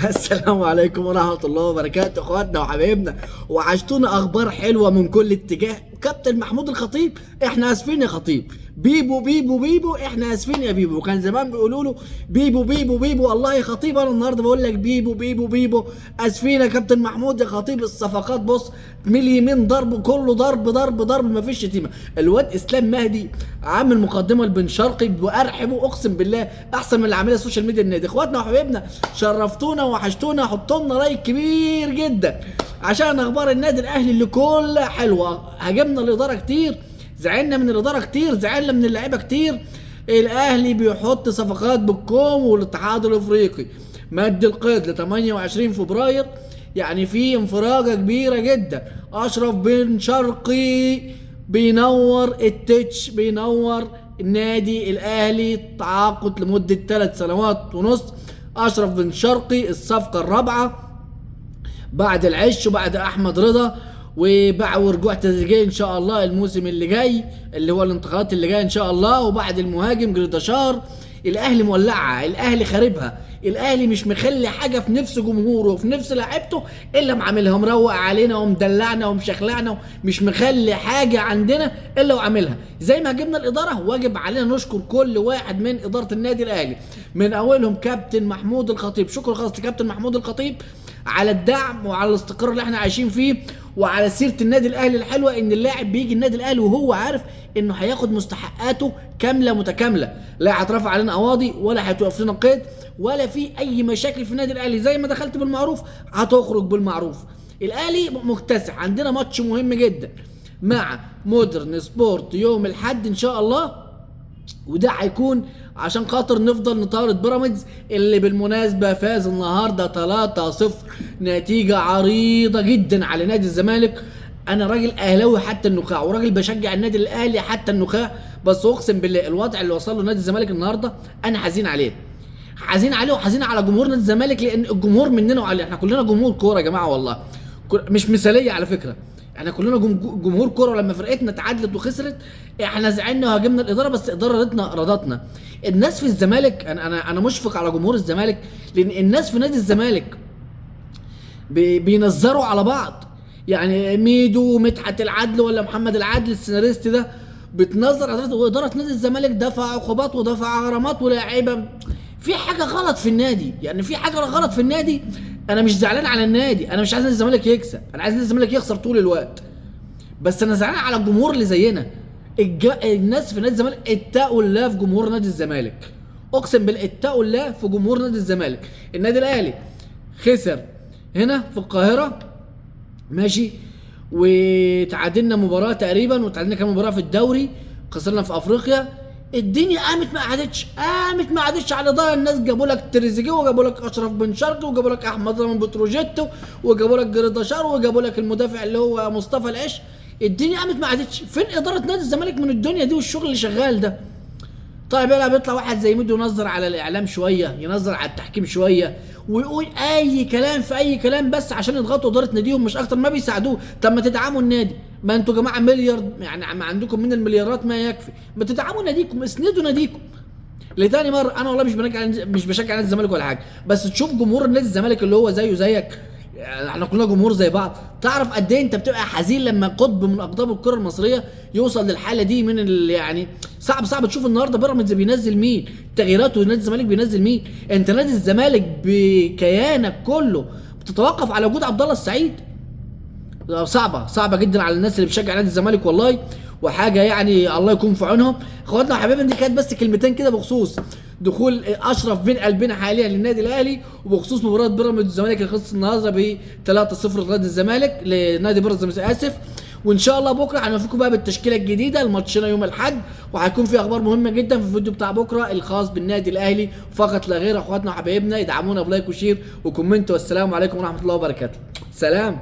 السلام عليكم ورحمة الله وبركاته اخواتنا وحبايبنا، وعشتونا اخبار حلوة من كل اتجاه. كابتن محمود الخطيب احنا اسفين يا خطيب، بيبو بيبو بيبو احنا اسفين يا بيبو. كان زمان بيقولوا له بيبو بيبو بيبو، والله يا خطيب انا النهارده بقول لك بيبو بيبو بيبو. اسفين يا كابتن محمود يا خطيب. الصفقات بص من اليمين ضرب، كله ضرب ضرب ضرب، مفيش شتيمة. الواد اسلام مهدي عامل مقدمة لبن شرقي وارحبه، اقسم بالله احسن من اللي عاملها السوشيال ميديا النادي. اخواتنا وحبايبنا شرفتونا وحشتونا، حطوا لنا لايك كبير جدا عشان اخبار النادي الاهلي اللي كلها حلوه. هاجمنا الاداره كتير، زعلنا من الاداره كتير، زعلنا من اللعيبه كتير. الاهلي بيحط صفقات بالكوم والاتحاد الافريقي مد القيد ل 28 فبراير، يعني في انفراجه كبيره جدا. اشرف بن شرقي بينور التتش، بينور النادي الاهلي تعاقد لمده 3 سنوات ونص. اشرف بن شرقي الصفقه الرابعه بعد العش وبعد احمد رضا وبعد ورجوع تدريجيا ان شاء الله الموسم اللي جاي اللي هو الانتقالات اللي جايه ان شاء الله، وبعد المهاجم جريداشار. الاهلي مولعها، الاهلي خاربها، الاهلي مش مخلي حاجه في نفس جمهوره وفي نفس لعيبته الا معاملها، مروق علينا ومدلعنا ومشخلعنا، مش مخلي حاجه عندنا الا وعاملها. زي ما جبنا الاداره واجب علينا نشكر كل واحد من اداره النادي الاهلي، من اولهم كابتن محمود الخطيب. شكر خاص لكابتن محمود الخطيب على الدعم وعلى الاستقرار اللي احنا عايشين فيه، وعلى سيره النادي الاهلي الحلوه، ان اللاعب بيجي النادي الاهلي وهو عارف انه هياخد مستحقاته كامله متكامله، لا هيترفع علينا قواضي ولا هيتوقف لنا قيد ولا في اي مشاكل في النادي الاهلي. زي ما دخلت بالمعروف هتخرج بالمعروف. الاهلي مكتسح. عندنا ماتش مهم جدا مع مودرن سبورت يوم الاحد ان شاء الله، وده هيكون عشان خاطر نفضل نطارد بيراميدز اللي بالمناسبه فاز النهارده 3-0، نتيجه عريضه جدا على نادي الزمالك. انا راجل اهلاوي حتى النخاع، وراجل بشجع النادي الاهلي حتى النخاع، بس اقسم بالله الوضع اللي وصل له نادي الزمالك النهارده انا حزين عليه، حزين عليه وحزين على جمهور نادي الزمالك، لان الجمهور مننا وعليه. احنا كلنا جمهور كوره يا جماعه، والله مش مثاليه على فكره، احنا كلنا جمهور كوره. ولما فرقتنا تعادلت وخسرت احنا زعلنا وهاجمنا الاداره، بس ادارتنا رضتنا. الناس في الزمالك، انا مشفق على جمهور الزمالك، لان الناس في نادي الزمالك بينظروا على بعض. يعني ميدو مدحت العدل ولا محمد العدل السيناريست ده بتنظر على اداره نادي الزمالك، دفع عقوبات ودفع غرامات ولاعيبه. في حاجه غلط في النادي، يعني في حاجه غلط في النادي. انا مش زعلان على النادي، انا مش عايز الزمالك يكسب، انا عايز الزمالك يخسر طول الوقت، بس انا زعلان على الجمهور اللي زينا. الناس في نادي الزمالك اتقوا الله في جمهور نادي الزمالك، اقسم بالله اتقوا الله في جمهور نادي الزمالك. النادي الاهلي خسر هنا في القاهره ماشي، وتعادلنا مباراه تقريبا، وتعادلنا كام مباراه في الدوري، خسرنا في افريقيا. الدنيا قامت ما قعدتش على ضهر الناس. جابوا لك تريزيجيه، وجابوا لك اشرف بن شرقي، وجابوا لك احمد رامي بتروجيتو، وجابوا لك جريداشار، وجابوا لك المدافع اللي هو مصطفى العش. الدنيا قامت ما قعدتش. فين اداره نادي الزمالك من الدنيا دي والشغل اللي شغال ده؟ طيب يلا بيطلع واحد زي ميدو ينظر على الاعلام شويه، ينظر على التحكيم شويه، ويقول اي كلام في اي كلام بس عشان يضغطوا اداره ناديهم مش اكتر، ما بيساعدوه. طب ما تدعموا النادي، ما انتوا يا جماعه مليار، يعني ما عندكم من المليارات ما يكفي، ما تدعموا ناديكم، اسندوا ناديكم. لتاني مره انا والله مش بشجع نادي الزمالك ولا حاجه، بس تشوف جمهور نادي الزمالك اللي هو زيه زيك، يعني احنا كلنا جمهور زي بعض، تعرف قد ايه انت بتبقى حزين لما قطب من اقطاب الكره المصريه يوصل للحاله دي من يعني صعب تشوف النهارده بيراميدز بينزل مين، تغييرات، ونادي الزمالك بينزل مين. انت نادي الزمالك بكيانك كله بتتوقف على وجود عبد الله السعيد. صعبه جدا على الناس اللي بتشجع نادي الزمالك والله، وحاجه يعني الله يكون في عونهم. اخواتنا وحبايبنا دي كانت بس كلمتين كده بخصوص دخول اشرف بين قلبنا حاليا للنادي الاهلي، وبخصوص مباراه بيراميدز والزمالك اللي خلصت النهارده ب 3-0 لنادي الزمالك، لنادي بيراميدز اسف. وان شاء الله بكره هنوفيكم بقى بالتشكيله الجديده الماتشنا يوم الاحد، وهيكون في اخبار مهمه جدا في الفيديو بتاع بكره الخاص بالنادي الاهلي فقط لا غير. اخواتنا وحبايبنا ادعمونا بلايك وشير وكومنت، والسلام عليكم ورحمه الله وبركاته. سلام.